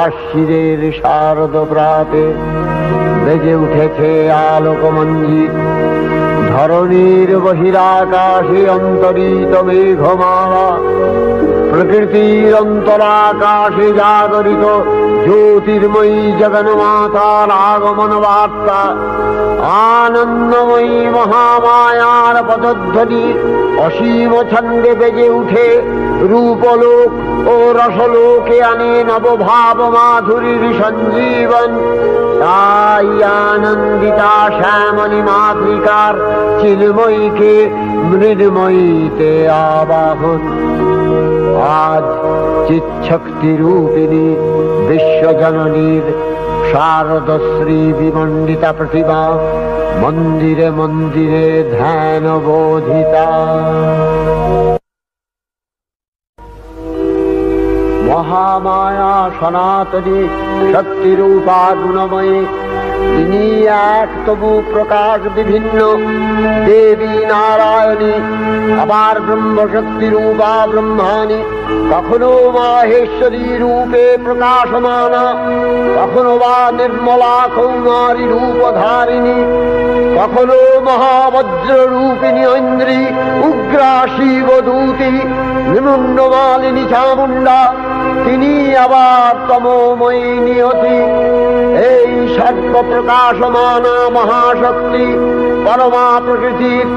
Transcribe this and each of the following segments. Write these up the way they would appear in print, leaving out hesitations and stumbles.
আশ্বিরের শারদ প্রাতে বেজে উঠেছে আলোকমঞ্জিত। ধরণীর বহিরাকাশে অন্তরিত মেঘমালা, প্রকৃতির অন্তরাকাশে জাগরিত জ্যোতির্ময়ী জগন্মাতার আগমন বার্তা। আনন্দময়ী মহামায়ার পদধ্বনি অসীম ছন্দে বেজে উঠে রূপলোক ও রসলোকে আনে নবভাব মাধুরীর সঞ্জীবন। তাই আনন্দিতা শ্যামলী মাতৃকার চিন্ময়ীকে মৃন্ময়ীতে আবাহন। আজ চিৎশক্তি রূপিণী বিশ্বজননীর শারদশ্রী বিমণ্ডিতা প্রতিমা মন্দিরে মন্দিরে ধ্যান বোধিতা। মহামায়া সনাতনী শক্তিরূপা গুণময়ী, তিনি এক তবু প্রকাশ বিভিন্ন দেবী নারায়ণী, আবার ব্রহ্মশক্তি রূপা ব্রহ্মাণী, কখনো মাহেশ্বরী রূপে প্রকাশমানা, কখনো বা নির্মলা কৌমারী রূপধারিণী, কখনো মহাবজ্র রূপিণী ঐন্দ্রী, উগ্রা শিবদূতি, নিমুন্ডমালিনী চামুণ্ডা, তিনি আবার তমোময়ী নিয়তি। এই সর্বপ্রকাশমানা মহাশক্তি পরমা প্রকৃতির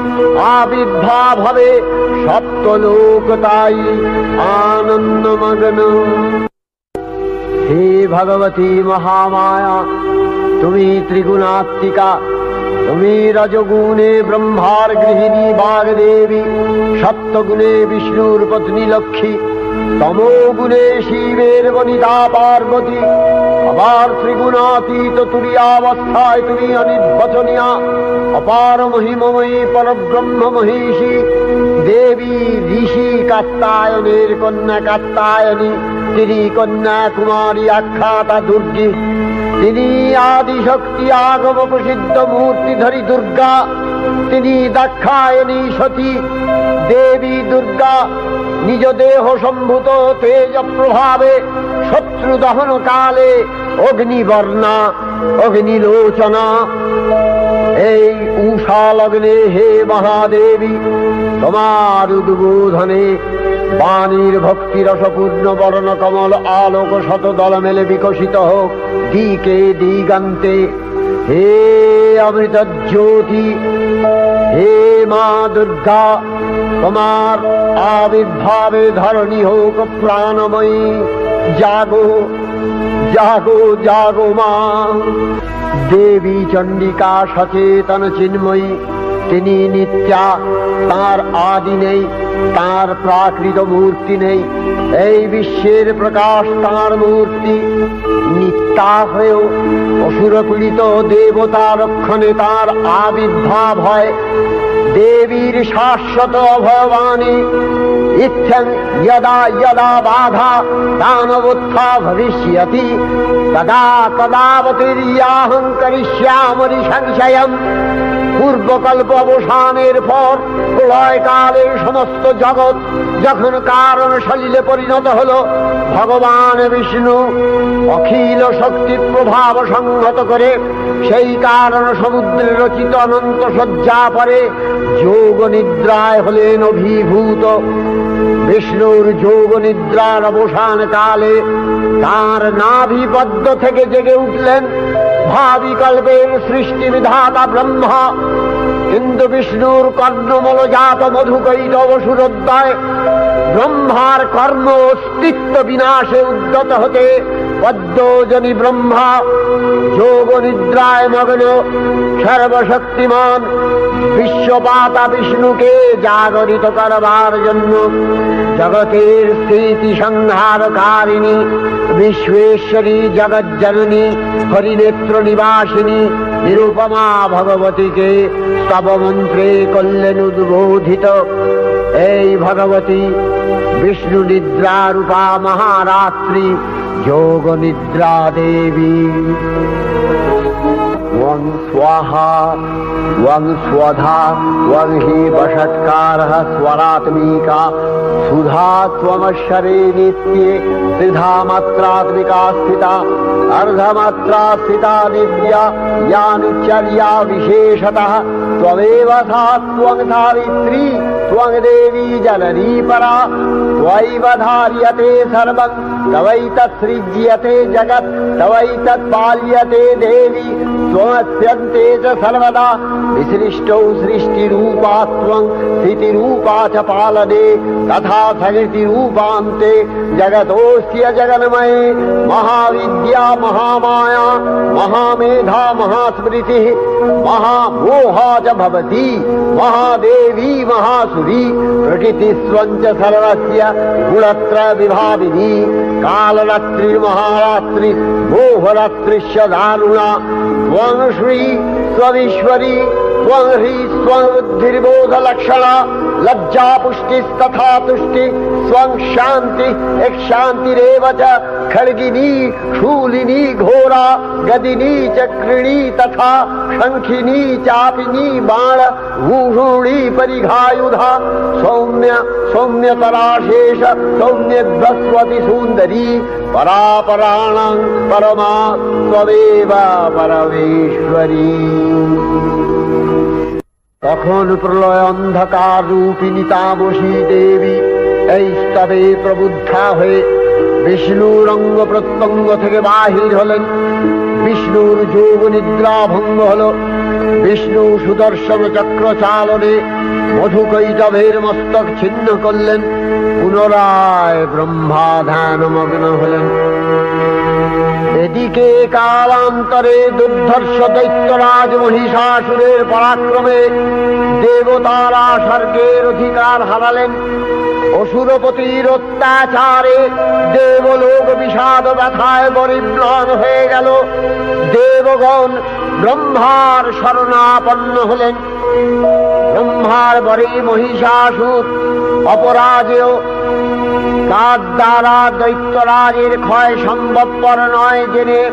আবির্ভাব হবে সপ্তলোক তাই আনন্দমগ্ন। হে ভগবতী মহামায়া, তুমি ত্রিগুণাত্মিকা, তুমি রজগুণে ব্রহ্মার গৃহিণী বাগদেবী, সপ্তগুণে বিষ্ণুর পত্নী লক্ষ্মী, তমোগুণে শিবের বনিতা পার্বতী, আবার ত্রিগুণাতীত তুরীয়াবস্থায় তুমি অনির্বচনীয়া অপার মহিমময়ী পরব্রহ্ম মহিষী দেবী ঋষি কাত্যায়নের কন্যা কাত্যায়নী, তিনি কন্যা কুমারী আখ্যাতা দুর্গী, তিনি আদিশক্তি আগম প্রসিদ্ধ মূর্তিধরী দুর্গা, তিনি দাক্ষায়ণী সতী দেবী দুর্গা। নিজ দেহ সম্ভূত তেজ প্রভাবে শত্রু দহন কালে অগ্নিবর্ণা অগ্নিলোচনা। এই উষা লগ্নে হে মহাদেবী, তোমার উদ্বোধনে বাণীর ভক্তি রসপূর্ণ বর্ণ কমল আলোক শতদল মেলে বিকশিত হোক দিকে দিগান্তে। হে অমৃত জ্যোতি, হে মা দুর্গা, তোমার আবির্ভাবে ধরণী হোক প্রাণময়ী। জাগো জাগো জাগো মা। দেবী চণ্ডিকা সচেতন চিন্ময়ী, তিনি নিত্যা, তার আদি নেই, তার প্রাকৃত মূর্তি নেই। এই বিশ্বের প্রকাশ তার মূর্তি। নিত্যা হয়েও অসুর পীড়িত দেবতা রক্ষণে তার আবির্ভাব হয়। দেবীর শাশ্বত অভয়বাণী ইচ্ছং যদা যদা বাধা দানবোত্থা ভবিষ্যতি তদা তদাবতীর্যাহং করিষ্যামি সংশয়ম। পূর্বকল্প অবসানের পর প্রলয়কালে সমস্ত জগৎ যখন কারণ সলিলে পরিণত হল, ভগবান বিষ্ণু অখিল শক্তি প্রভাব সংহত করে সেই কারণ সমুদ্রে রচিত অনন্ত শয্যা পরে যোগ নিদ্রায় হলেন অভিভূত। বিষ্ণুর যোগ নিদ্রার অবসান কালে তার নাভিপদ্ম থেকে জেগে উঠলেন ভাবি কল্পের সৃষ্টি বিধাতা ব্রহ্মা। কিন্তু বিষ্ণুর কর্ণমলজাত মধুকৈত অসুরোদ্দয় ব্রহ্মার কর্ম অস্তিত্ব বিনাশে উদ্যত হতে পদ্মজনী ব্রহ্মা যোগ নিদ্রায় মগ্ন সর্বশক্তিমান বিশ্বপাতা বিষ্ণুকে জাগরিত করবার জন্য জগতের স্থিতি সংহারকারিণী বিশ্বেশ্বরী জগজ্জননী হরিনেত্র নিবাসিনী নিরুপমা ভগবতীকে স্তব মন্ত্রে করলেন উদ্বোধিত। এই ভগবতী বিষ্ণু নিদ্রা রূপা মহারাত্রি যোগ নিদ্রা দেবী। त्वं स्वाहा त्वं स्वधा त्वं हि वषट्कारः स्वरात्मिका सुधा त्वमक्षरे नित्ये त्रिधा मात्रात्मिका स्थिता अर्धमात्रा स्थिता नित्या यानुचर्या विशेषतः त्वमेव सा त्वं धारित्री त्वं देवी जननी परा त्वयैव धार्यते सर्वं तवैतत्सृज्यते जगत् तवैतत्पाल्यते देवी त्वमस्यन्ते च सर्वदा विसृष्टौ सृष्टिरूपा त्वं स्थितिरूपा च पालने तथा सकृतिरूपान्ते जगतोऽस्य जगन्मये महाविद्या महामाया महामेधा महास्मृतिः महामोहा च भवति महादेवी महासुरी प्रकृतिस्त्वं च सर्वस्य गुणत्रय विभाविनी कालरात्रि महारात्रि मोहरात्रिश्च दारुणा त्वं श्री त्वमीश्वरी त्वं ह्री त्वं बुद्धिर्बोधलक्षणा लज्जा पुष्टिस्तथा तुष्टि त्वं शान्ति एक शान्तिरेव च खड्गिनी शूलिनी घोरा गदिनी चक्रिणी तथा शंखिनी चापिनी बाण भूषुणी परिघायुधा सौम्य सौम्यतराशेष सौम्यध्वस्वति सुन्दरी परापराणां परमा त्वमेव परमेश्वरी। তখন প্রলয় অন্ধকার রূপিণী তামসী দেবী এই স্তবে প্রবুদ্ধা হয়ে বিষ্ণুর অঙ্গ প্রত্যঙ্গ থেকে বাহির হলেন। বিষ্ণুর যোগ নিদ্রা ভঙ্গ হল। বিষ্ণু সুদর্শন চক্র চালনে মধুকৈটভের মস্তক ছিন্ন করলেন। পুনরায় ব্রহ্মা ধ্যানমগ্ন হলেন। এদিকে কালান্তরে দুর্ধর্ষ দৈত্যরাজ মহিষাসুরের পরাক্রমে দেবতারা স্বর্গের অধিকার হারালেন। অসুরপতির অত্যাচারে দেবলোক বিষাদ ব্যথায় পরিম্লান হয়ে গেল। দেবগণ ব্রহ্মার শরণাপন্ন হলেন। ব্রহ্মার বরে মহিষাসুর অপরাজেয়। তার দ্বারা দৈত্যরাজের ক্ষয় সম্ভবপর নয় জেনে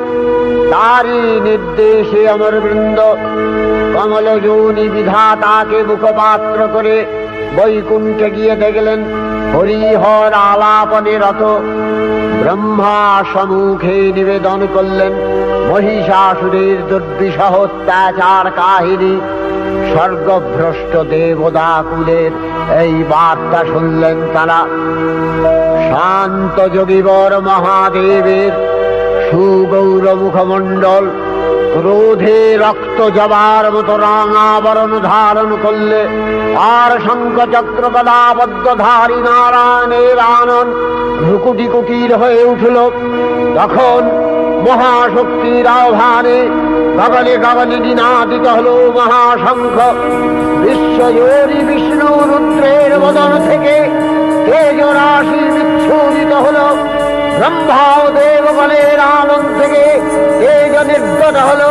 তারই নির্দেশে অমরবৃন্দ কমলযোনি বিধাতাকে মুখপাত্র করে বৈকুণ্ঠে গিয়ে দেখলেন হরিহর আলাপনে রত। ব্রহ্মা সম্মুখে নিবেদন করলেন মহিষাসুরের দুর্বিষহ অত্যাচার কাহিনী। স্বর্গভ্রষ্ট দেবদাকুলের এই বার্তা শুনলেন তারা। শান্ত যোগীবর মহাদেবের সুগৌর মুখমণ্ডল ক্রোধে রক্ত জবার মতো রাঙাবরণ ধারণ করলে আর শঙ্খ চক্র গদাবদ্ধধারী নারায়ণের আনন ভ্রুকুটি কুটির হয়ে উঠল। তখন মহাশক্তির আহ্বানে গগনে গগনে নিনাদিত হল মহাশঙ্খ। বিশ্বজোরি বিষ্ণু রুদ্রের বদন থেকে তেজরাশি বিচ্ছুরিত হল। ব্রহ্মা ও দেবগণের আনন্দ থেকে তেজ নির্গত হল।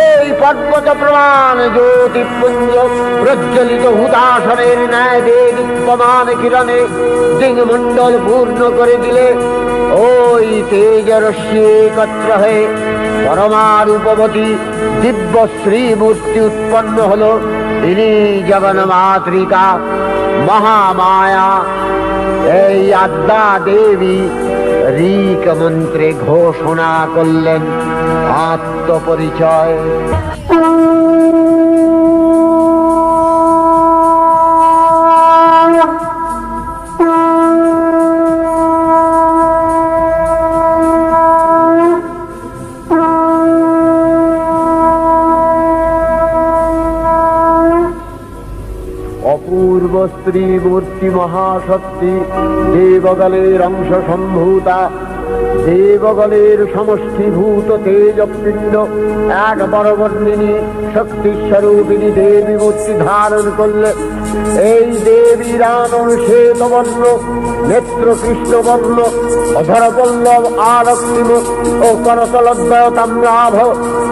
এই পর্বত প্রমাণ জ্যোতিপুঞ্জ প্রজ্বলিত হুতাসনের ন্যায় দীপ্যমান কিরণে দিংমণ্ডল পূর্ণ করে দিলে ওই তেজরশ্মি একত্র হয়ে পরমারূপবতী দিব্য শ্রীমূর্তি উৎপন্ন হল। তিনি জগন্মাতৃকা মহামায়া। এই আদ্যা দেবী ঋক মন্ত্রে ঘোষণা করলেন আত্মপরিচয়। অপূর্ব স্ত্রী মূর্তি মহাশক্তি দেবগণের অংশ সম্ভূতা। দেবগণের সমষ্টিভূত তেজপিণ্ড এক বরবর্ণিনী শক্তিস্বরূপিণী দেবী মূর্তি ধারণ করলে। এই দেবীর আনন শ্বেতবর্ণ, নেত্র কৃষ্ণবর্ণ, অধরপল্লব আরক্তিম ও করতলদ্বয় তাম্রাভ।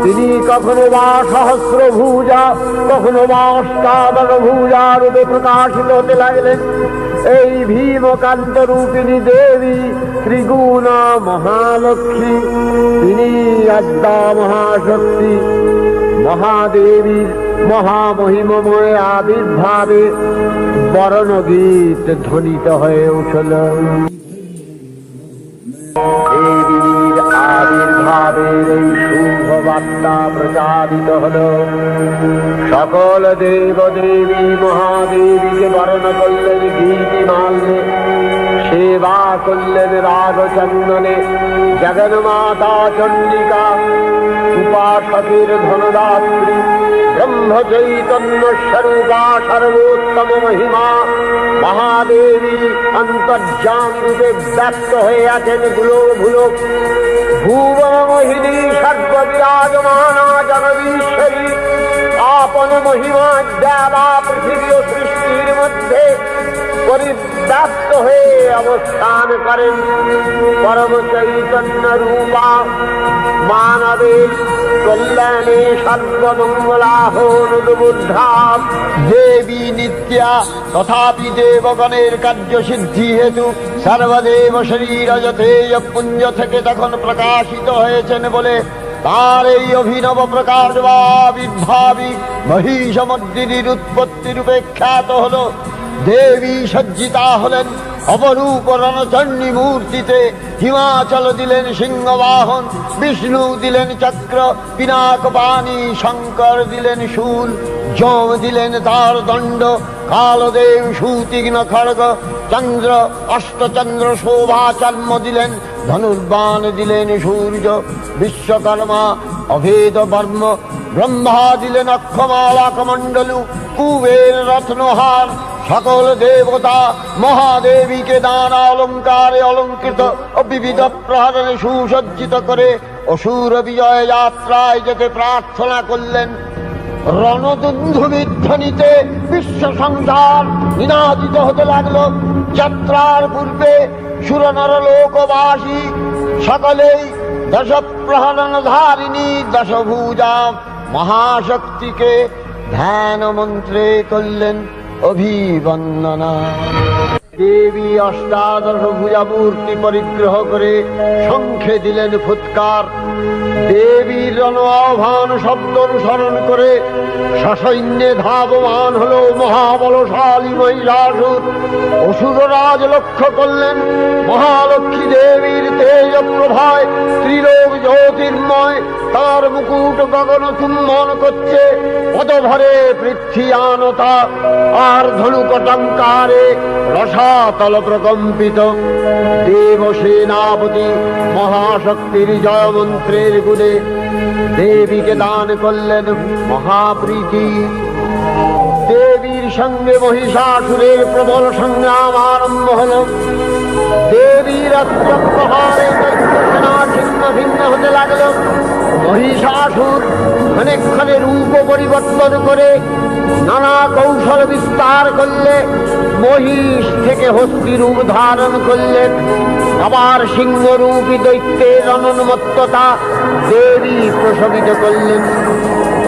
তিনি কখনো বা সহস্র ভুজা কখনো বা অষ্টাদশ ভুজা রূপে প্রকাশিত হতে লাগলেন। এই ভীমকান্ত রূপিণী দেবী ত্রিগুণা মহালক্ষ্মী। তিনি আদ্যা মহাশক্তি মহাদেবীর মহামহিমময় আবির্ভাবে বরণগীত ধ্বনিত হয়ে উঠল। দেবীর আবির্ভাবের এই শুভ বার্তা প্রচারিত হল। সকল দেব দেবী মহাদেবীকে বরণ করলেন গীতিমাল্যে, সেবা করলেন রাগচন্দনে। জগন্মাতা চণ্ডিকা, উপাসকের ধনদাত্রী, ব্রহ্ম চৈতন্য স্বরূপা, সর্বোত্তম মহিমা মহাদেবী অন্তর্যামী রূপে ব্যক্ত হয়ে আছেন ভুলোক। ভুবন মোহিনী সর্ববিরাজমানা জগদীশ্বরী আপন মহিমা দেবা পৃথিবী ও সৃষ্টির মধ্যে পরিব্যাপ্ত হয়ে অবস্থান করেন। পরম চৈতন্য রূপা মানবের কল্যাণে সর্বমঙ্গলাহনুদ্বুদ্ধা দেবী নিত্যা। তথাপি দেবগণের কার্য সিদ্ধি হেতু সর্বদেব শরীরজতেয় পুঞ্জ থেকে তখন প্রকাশিত হয়েছেন বলে তার এই অভিনব প্রকাশ বা আবির্ভাবী মহিষমর্দিনীর উৎপত্তি রূপে খ্যাত হল। দেবী সজ্জিতা হলেন অপরূপ রণচণ্ডী মূর্তিতে। হিমাচল দিলেন সিংহবাহন, বিষ্ণু দিলেন চক্র পিনাক পানি, শঙ্কর দিলেন শূল, যম দিলেন তার দণ্ড, কালদেব সুতীক্ষ্ণ খড়গ, চন্দ্র অষ্টচন্দ্র শোভা চর্ম দিলেন, ধনুর্বাণ দিলেন সূর্য, বিশ্বকর্মা অভেদ বর্ম, ব্রহ্মা দিলেন অক্ষমালা কমণ্ডলু, কুবের রত্নহার। সকল দেবতা মহাদেবীকে দান অলঙ্কারে অলঙ্কৃত ও বিবিধ প্রহরণে সুসজ্জিত করে অসুর বিজয় যাত্রায় যেতে প্রার্থনা করলেন। রণদুন্ধুবিধ্বনিতে বিশ্ব সংসার নিনাদিত হতে লাগল। যাত্রার পূর্বে সুরনর লোকবাসী সকলেই দশ প্রহরণ ধারিণী দশভুজা মহাশক্তিকে ধ্যান মন্ত্রে করলেন অভিবন্দনা। দেবী অষ্টাদশ ভুজা মূর্তি পরিগ্রহ করে শঙ্খে দিলেন ফুৎকার। দেবীর রণ আহ্বান শব্দ অনুসরণ করে সসৈন্যে ধাবমান হল মহাবলশালী মহিষাসুর। অসুররাজ লক্ষ্য করলেন মহালক্ষ্মী দেবীর তেজ প্রভায় ত্রিলোক জ্যোতির্ময়, তার মুকুট গগন চুম্বন করছে, পদভরে পৃথ্বীয়ানতা আর ধনুকটঙ্কারে রসাতল প্রকম্পিত। দেবসেনাপতি মহাশক্তির জয়মন্ত্রের গুণে দেবীকে দান করলেন মহাপ্রীতি। দেবীর সঙ্গে মহিষাসুরের প্রবল সংগ্রাম আরম্ভ হল। দেবীর অস্ত্রপ্রহারে সেনা ছিন্ন ভিন্ন হতে লাগল। মহিষাসুর ক্ষণে রূপ পরিবর্তন করে নানা কৌশল বিস্তার করলে মহিষ থেকে হস্তি রূপ ধারণ করলেন। আবার সিংহরূপী দৈত্যের অনন্মত্ততা দেবী প্রশমিত করলেন।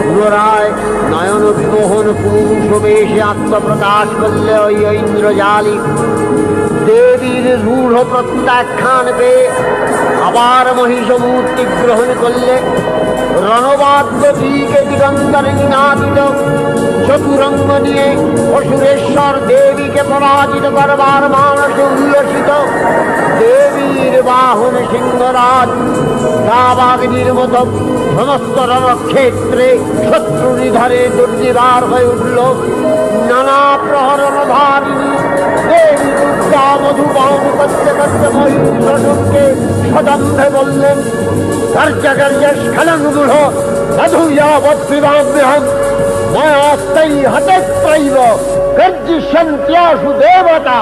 পুনরায় নয়ন বিমোহন পুরুষ বেশে আত্মপ্রকাশ করলে ওই ইন্দ্রজালী। দেবীর রূঢ় প্রত্যাখ্যান পেয়ে আবার মহিষ মূর্তি গ্রহণ করলে। রণবাদ্য দিকে দিগন্তরে নিনাদিত চতুরঙ্গ নিয়ে অসুরেশ্বর দেবীকে পরাজিত করবার মানসে উল্লসিত। দেবীর বাহন সিংহরাজ দাবাগ্নির মতো সমস্ত রণক্ষেত্রে শত্রু নিধরে দুর্নিবার হয়ে উঠল। নানা প্রহরণ ধারিণী দেবী দুর্গা মধুপান করতে করতে মহিষাসুরকে সদম্ভে বললেন, কার্যস্খলনমূঢ় মধুয়াবৎবিবাম্যহম মায়াস্তৈ হতত্রৈব গর্জিষ্যন্ত্যাসু দেবতা।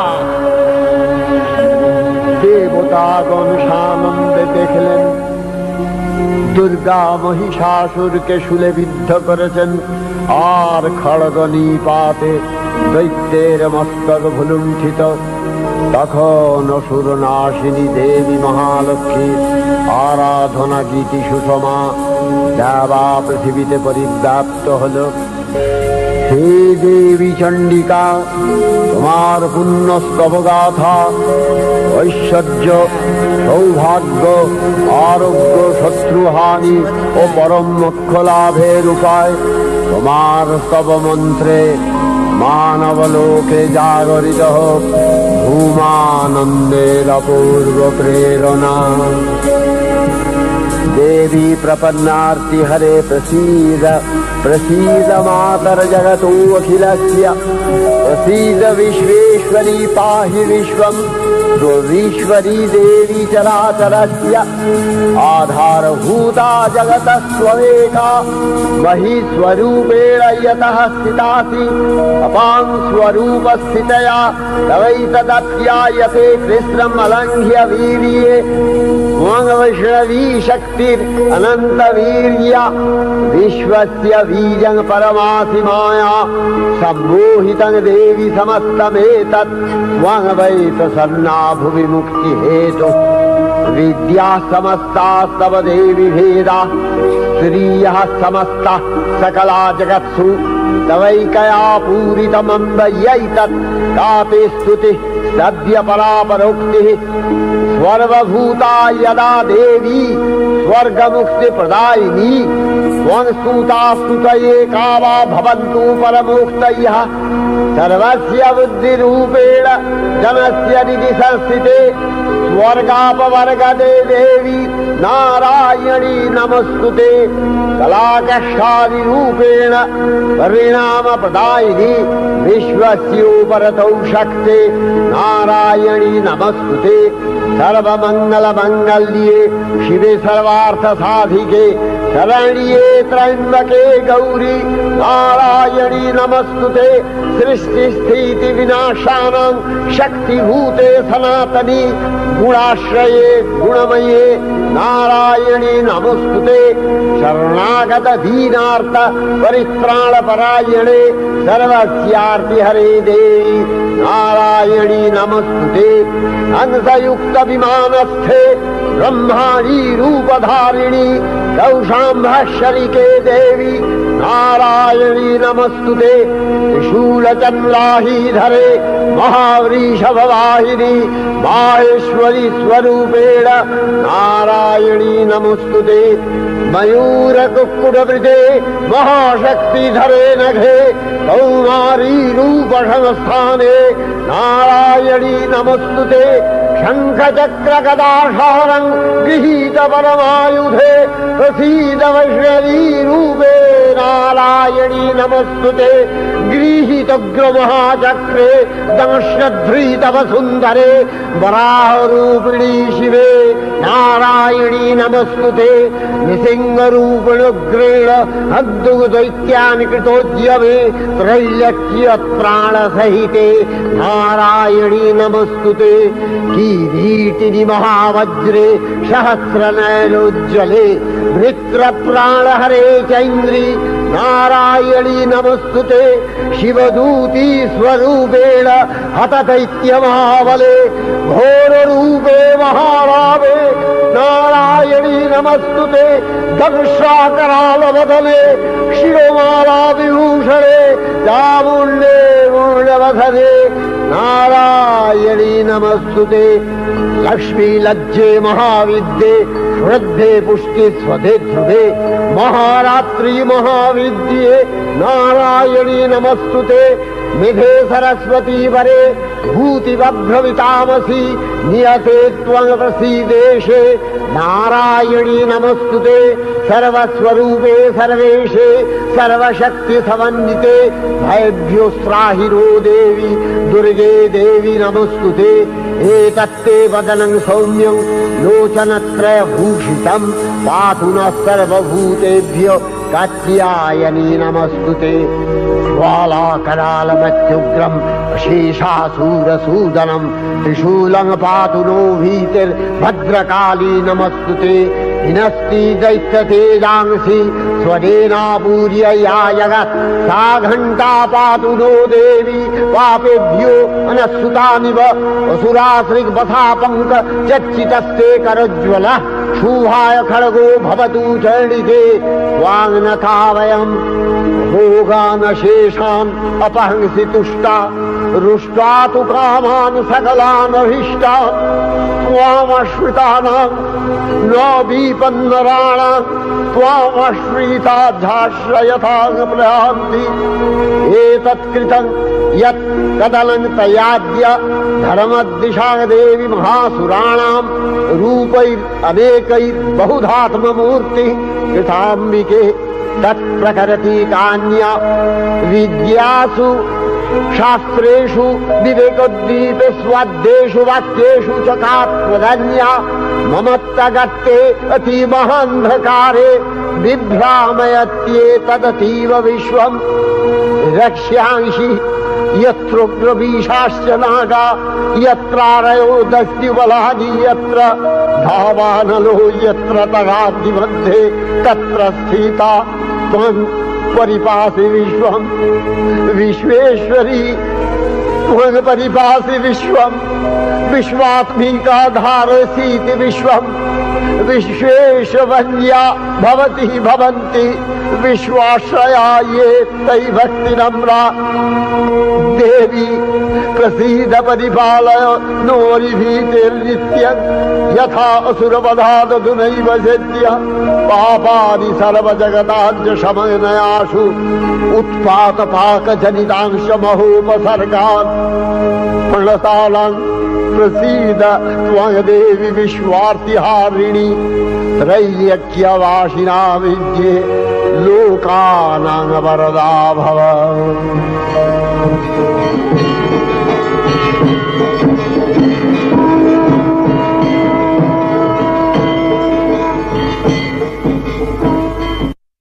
দেবতাগণ সানন্দে দেখলেন দুর্গা মহিষাসুরকে শূলে বিদ্ধ করেছেন, আর খড়গ নিপাতে দৈত্যের মস্তক ভুলুণ্ঠিত। তখন অসুর নাশিনী দেবী মহালক্ষ্মী আরাধনা গীতি সুষমা দেবা পৃথিবীতে পরিব্যাপ্ত হল। হে দেবী চণ্ডিকা, তোমার পুণ্য স্তবগাথা, ঐশ্বর্য, সৌভাগ্য, আরোগ্য, শত্রুহানি ও পরম মোক্ষ লাভের উপায় তোমার স্তব মন্ত্রে মানবলোকে জাগরিত হোক ভূমানন্দের অপূর্ব प्रेरणा। देवी प्रपन्नार्ति हरे प्रसीद प्रसीद मातर जगतो अखिलस्य प्रसीद विश्वेश्वरी पाहि विश्वं स्वविश्वरी देवी चराचरस्य आधारभूता जगतस्त्वमेका महीस्वरूपेण यतः स्थितासि अपां स्वरूपस्थितया तवैतदप्यायते कृष्णम् अलङ्घ्य वीर्ये वैष्णवी शक्तिरनंत वीर्य विश्वस्य बीजं परमासि माया सम्मोहितं देवी समस्तमेतत् त्वं वै प्रसन्ना भुवि मुक्ति हेतु विद्या समस्तास्तव देवी भेदा श्रियः समस्ता सकला जगत्सु तवैकया पूरितमम्ब यैतत् काते स्तुतिः सद्य परापरोक्तिः सर्वभूता यदा देवी स्वर्गमुक्ति प्रदायिनी त्वं स्तुता स्तुतये का वा भवन्तु परमोक्तयः सर्वस्य बुद्धिरूपेण जनस्य हृदि संस्थिते स्वर्गापवर्गदे देवी नारायणी नमस्तुते कलाकक्षादिरूपेण परिणाम प्रदायिनी विश्वस्योपरतौ शक्ते नारायणी नमस्तुते सर्वमंगल मंगल्ये शिवे सर्वार्थ साधिके शरण्ये त्र्यंबके गौरी नारायणी नमस्तुते सृष्टि स्थिति विनाशानां शक्तिभूते सनातनी गुणाश्रये गुणमये नारायणी नमस्तुते शरणागत दीनार्थ परित्राण परायणे सर्वस्यार्ति हरे देवी नारायणी नमस्तुते अंशयुक्त विमानस्थे ब्रह्माणी रूपधारिणी कौशाम्भशरिके देवी नारायणी नमस्तुते त्रिशूलचन्द्राहीधरे महावृषभवाहिनी माहेश्वरी स्वरूपेण नारायणी नमस्तुते मयूरकुक्कुटवृते महाशक्तिधरे नघे कौमारी रूपसंस्थाने नारायणी नमस्तुते शङ्खचक्रगदाशारं गृहीत परमायुधे प्रसीद वैष्णवी रूपे नारायणी नमस्तुते गृहीतोग्रमहाचक्रे दंशध्रीतव सुन्दरे वराहरूपिणी शिवे नारायणी नमस्तुते निसिंहरूपिणुग्रेण अद्भुतदैत्यानि कृतोद्यमे त्रैलक्ष्य प्राणसहिते नारायणी नमस्तुते किरीटिनि महावज्रे सहस्रनयनोज्ज्वले वृत्रप्राणहरे चैन्द्री नारायणी नमस्तुते शिवदूती स्वरूपेण हतदैत्यमहाबले घोररूपे महाभावे नारायणी नमस्तुते दंशाकरालवदने शिरोमाला विभूषणे चामुण्डे मूलवसने नारायणी नमस्तुते लक्ष्मी लज्जे महाविद्ये श्रद्धे पुष्टि स्वधे ध्रुवे महारात्रि महाविद्ये नारायणी नमस्तुते निधे सरस्वती वरे भूतिवभ्रमितामसि नियते त्वं प्रसीदेशे नारायणी नमस्तुते सर्वस्वरूपे सर्वेशे सर्वशक्ति समन्विते भयभ्योस्त्राहिनो देवी दुर्गे देवी नमस्तुते एतत्ते वदनं सौम्यं लोचनत्रयभूषितं पातु नः सर्वभूतेभ्यो कात्यायनी नमस्तुते ज्वालाकरालमत्युग्रं शेषासूरसूदनं त्रिशूलं पातु नो भीतिर्भद्रकाली नमस्तुते हिनस्ति दैत्यतेजांसि स्वदेनापूर्य या जगत् सा घण्टा पातु नो देवी पापेभ्यो अनस्सुतानिव असुराश्रिग्वथा पङ्क चच्चितस्ते करोज्ज्वलः क्षुभाय खड्गो भवतु चरणिते त्वाङ्नथा वयम् भोगानशेषान् अपहंसि तुष्टा रुष्टा तु कामान् सकलान् अभीष्टान् त्वामश्रितानां न विपन्नराणां त्वामश्रिताध्याश्रयथाङ्प्रयान्ति एतत्कृतं यत् कदलं तयाद्य धर्मद्दिशा देवी महासुराणां रूपैरनेकैर्बहुधात्ममूर्तिः कृताम्बिके तत्प्रकरति कान्या विद्यासु शास्त्रेषु विवेकोद्दीपे स्वाद्येषु वाक्येषु च कात्मदन्या ममत्तगत्ते अतीमहान्धकारे बिभ्रामयत्येतदतीव विश्वम् रक्ष्यांसि यत्रोग्रवीशाश्च नागा यत्रारयो दस्युबलानि यत्र धावानलो यत्र तगादिमध्ये तत्र स्थिता त्वं परिपासि विश्वम् विश्वेश्वरी त्वं परिपासि विश्वम् विश्वात्मिका धारसीति विश्वम् विश्वेशवन्या भवति भवन्ति विश्वाश्रया ये तयि भक्तिनम्रा देवी प्रसीद परिपालय नोरिभीतिर्नित्यं यथा असुरवधादधुनैव सद्य पापानि सर्वजगताञ्च शमनयासु उत्पातपाकजनितांश महोपसर्गान् प्रणतालां प्रसीद त्वं देवी विश्वार्तिहारिणी त्रैलोक्यवासिना विद्ये लोकानां वरदा भव।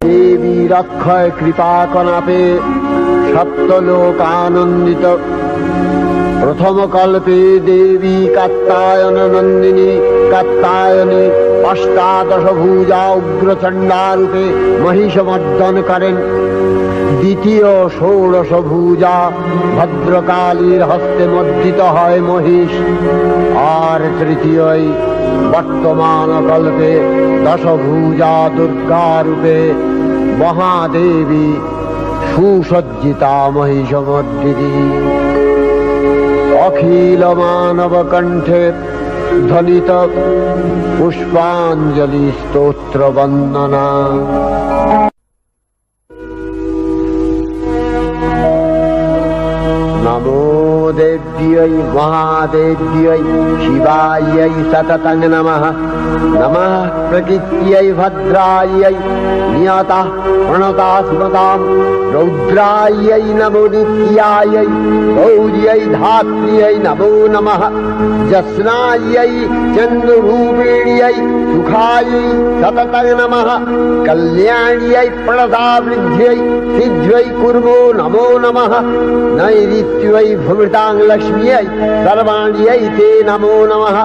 देवी रक्षय कृपा कनापे सप्तलोकानंदित प्रथम कल्पे देवी कात्यायन नंदिनी कात्यायनी अष्टादश भुजा उग्रचंडा रूपे महिषमर्दन करें द्वितीय षोडश भुजा भद्रकालीर हस्ते मर्दित है महिष और तृतीय वर्तमान कल्पे दश भुजा दुर्गा रूपे महादेवी सुसज्जिता महिषमर्दिनी अखिल मानव कंठे ध्वनित पुष्पांजलि स्तोत्र वंदना। नमो देव्यै महादेव्यै शिवायै सततं नमः। नमः प्रकृत्यै भद्रायै नियता प्रणता स्मतां रौद्रायै नमो नित्यायै गौर्यै धात्र्यै नमो नमः। जस्नायै चन्द्ररूपिण्यै सुखायै सततं नमः। कल्याण्यै प्रणतावृद्ध्यै सिद्ध्यै कुर्मो नमो नमः। नैऋत्यै भृतां लक्ष्म्यै सर्वाण्यै ते नमो नमः।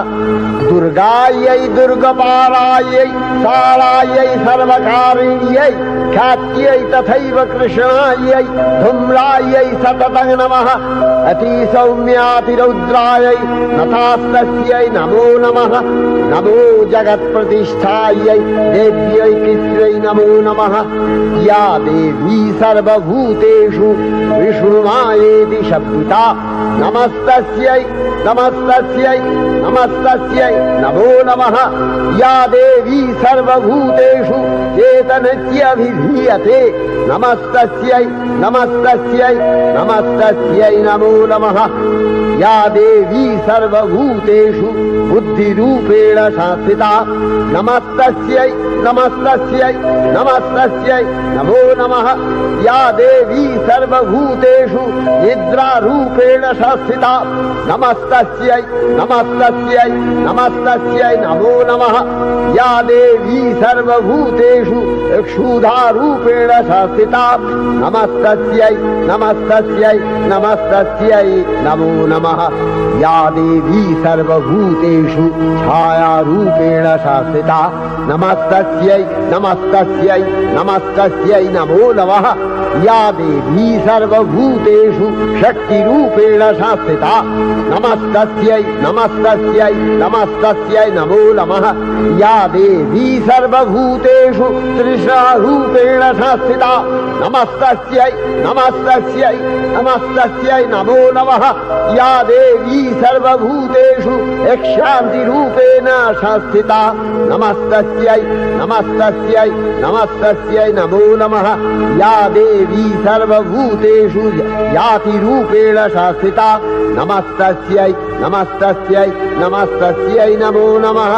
दुर्गायै दुर्गपालायै सारायै सर्वकारिण्यै ख्यात्यै तथैव कृष्णायै धूम्रायै सततं नमः। अतिसौम्यातिरौद्रायै नतास्तस्यै नमो नमः। नमो जगत्प्रतिष्ठायै देव्यै कृत्यै नमो नमः। या देवी सर्वभूतेषु विष्णुमायेति शब्दिता नमस्तस्यै नमस्तस्यै नमस्तस्यै नमो नमः। या देवी सर्वभूतेषु चेतनस्यभिधीयते नमस्तस्यै नमस्तस्यै नमस्तस्यै नमो नमः। या देवी सर्वभूतेषु बुद्धिरूपेण संस्थिता नमस्तस्यै नमस्तस्यै नमस्तस्यै नमो नमः। या देवी सर्वभूतेषु निद्रारूपेण संस्थिता नमस्तस्यै नमस्तस्यै नमस्तस्यै नमो नमः। या देवी सर्वभूतेषु क्षुधारूपेण संस्थिता नमस्तस्यै नमस्तस्यै नमस्तस्यै नमो नमः। या देवी सर्वभूतेषु छायारूपेण संस्थिता नमस्तस्यै नमस्तस्यै नमस्तस्यै नमस्तस्यै नमो नमः। या देवी सर्वभूतेषु शक्तिरूपेण संस्थिता नमस्तस्यै नमस्तस्यै नमस्तस्यै नमो नमः। या देवी सर्वभूतेषु तृष्णारूपेण संस्थिता नमस्तस्यै नमस्तस्यै नमस्तस्यै नमो नमः। या देवी सर्वभूतेषु शान्तिरूपेण संस्थिता नमस्तस्यै नमस्तस्यै नमस्तस्यै नमो नमः। या देवी सर्वभूतेषु यातिरूपेण संस्थिता नमस्तस्यै नमस्तस्यै नमस्तस्यै नमो नमः।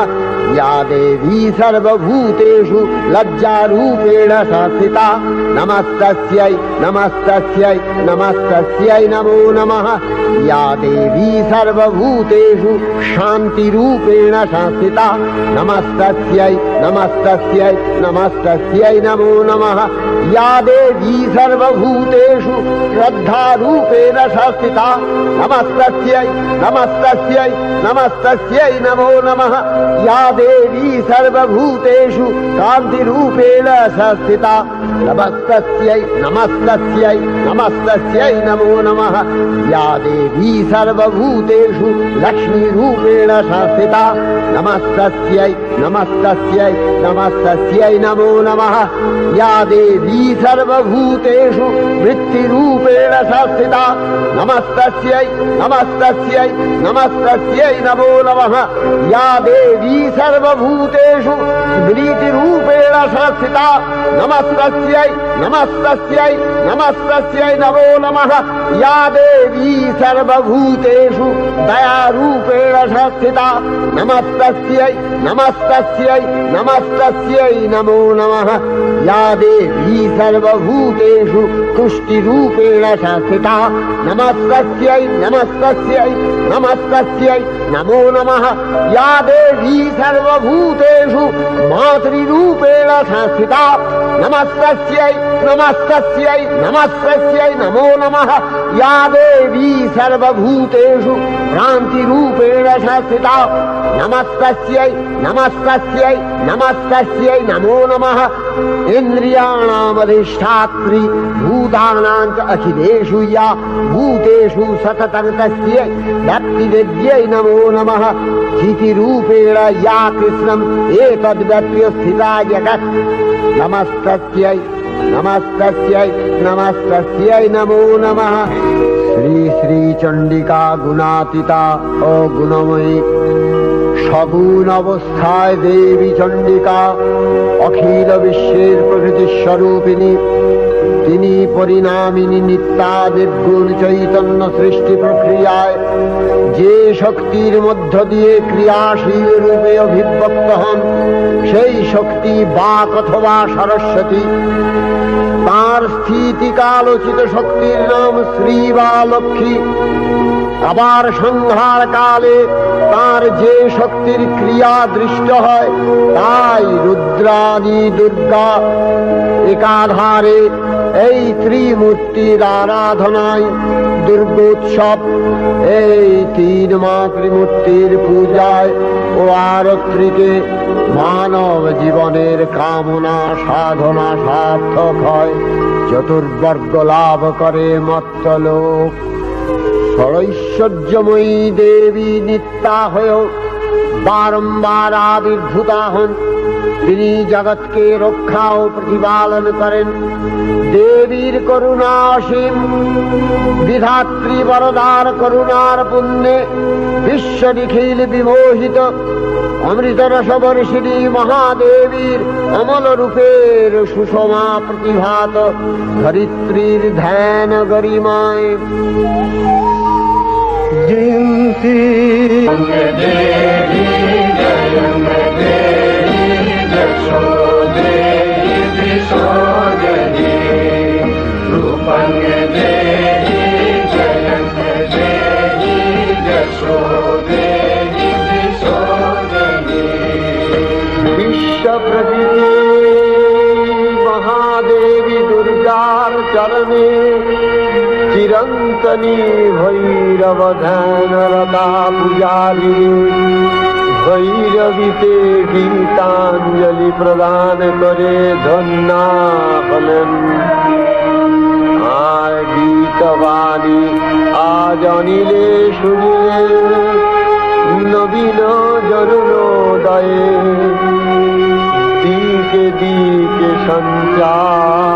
या देवी सर्वभूतेषु लज्जारूपेण संस्थिता नमस्तस्यै नमस्तस्यै नमस्तस्यै नमो नमः। या देवी सर्वभूतेषु शान्तिरूपेण संस्थिता नमस्तस्यै नमस्तस्यै नमस्तस्यै नमो नमः। या देवी सर्वभूतेषु श्रद्धारूपेण संस्थिता नमस्तस्यै नमस्तस्यै नमस्तस्यै नमो नमः। या देवी सर्वभूतेषु कान्तिरूपेण संस्थिता नमस्तस्यै नमस्तस्यै नमस्तस्यै नमो नमः। या देवी सर्वभूतेषु लक्ष्मीरूपेण संस्थिता नमस्तस्यै नमस्तस्यै नमस्तस्यै नमो नमः। या देवी सर्वभूतेषु वृत्तिरूपेण संस्थिता नमस्तस्यै नमस्तस्यै नमस्तस्यै नमो नमः। या देवी सर्वभूतेषु स्मृतिरूपेण संस्थिता नमस्तस्यै नमस्तस्यै नमस्तस्यै नमो नमः। या देवी सर्वभूतेषु दयारूपेण संस्थिता नमस्तस्यै नमस्तस्यै नमस्तस्यै नमो नमः। या देवी सर्वभूतेषु तुष्टिरूपेण संस्थिता नमस्तस्यै नमस्तस्यै नमस्तस्यै नमो नमः। या देवी सर्वभूतेषु मातृरूपेण संस्थिता नमस्तस्यै नमस्तस्यै नमस्तस्यै नमो नमः। या देवी सर्वभूतेषु भ्रान्तिरूपेण संस्थिता नमस्तस्यै नमस्तस्यै नमस्तस्यै नमो नमः। इन्द्रियाणामधिष्ठात्री भूतानां च अखिलेषु या भूतेषु सततं तस्यै भक्तिविद्यै नमो नमः। स्थितिरूपेण या कृष्णम् एतद्व्यप्य स्थिता जगत् नमस्तस्यै नमस्तस्यै नमस्तस्यै नमो नमः। श्री श्री चंडिका गुणातीता अगुणमयी सगुण अवस्थाय देवी चंडिका अखिल विश्वेर प्रकृति स्वरूपिणी তিনি পরিণামিনী নিত্যা নির্গুণ চৈতন্য সৃষ্টি প্রক্রিয়ায় যে শক্তির মধ্য দিয়ে ক্রিয়াশীল রূপে অভিব্যক্ত হন সেই শক্তি বাক অথবা সরস্বতী। তার স্থিতিকালোচিত শক্তির নাম শ্রী বা লক্ষ্মী। আবার সংহার কালে তার যে শক্তির ক্রিয়া দৃষ্ট হয় তাই রুদ্রাণী দুর্গা। একাধারে এই ত্রিমূর্তির আরাধনায় দুর্গোৎসব, এই তিন মাতৃমূর্তির পূজায় ও আরত্রিকে মানব জীবনের কামনা সাধনা সার্থক হয়, চতুর্বর্গ লাভ করে মর্ত্যলোক। ষড়ৈশ্বর্যময়ী দেবী নিত্যা হয়েও বারম্বার আবির্ভূতা হন। তিনি জগৎকে রক্ষা ও প্রতিপালন করেন। দেবীর করুণা অসীম। বিধাত্রী বরদার করুণার পুণ্যে বিশ্ব নিখিল বিমোহিত। অমৃত রসবর্ষিণী মহাদেবীর অমল রূপের সুষমা প্রতিভাত ধরিত্রীর ধ্যান গরিমায়। বিশ্ব প্রকৃতি মহাদেবী দুর্গার চরণে চিরন্তনী ভৈরব ধ্যানরতা পূজারী ভৈরবীতে গীতাঞ্জলি প্রদান করে ধন্যা হলেন। আর গীতবাণী আজ অনিলে শুনিলে নবীন জরুণোদয়ে দিকে দিকে সঞ্চারিত।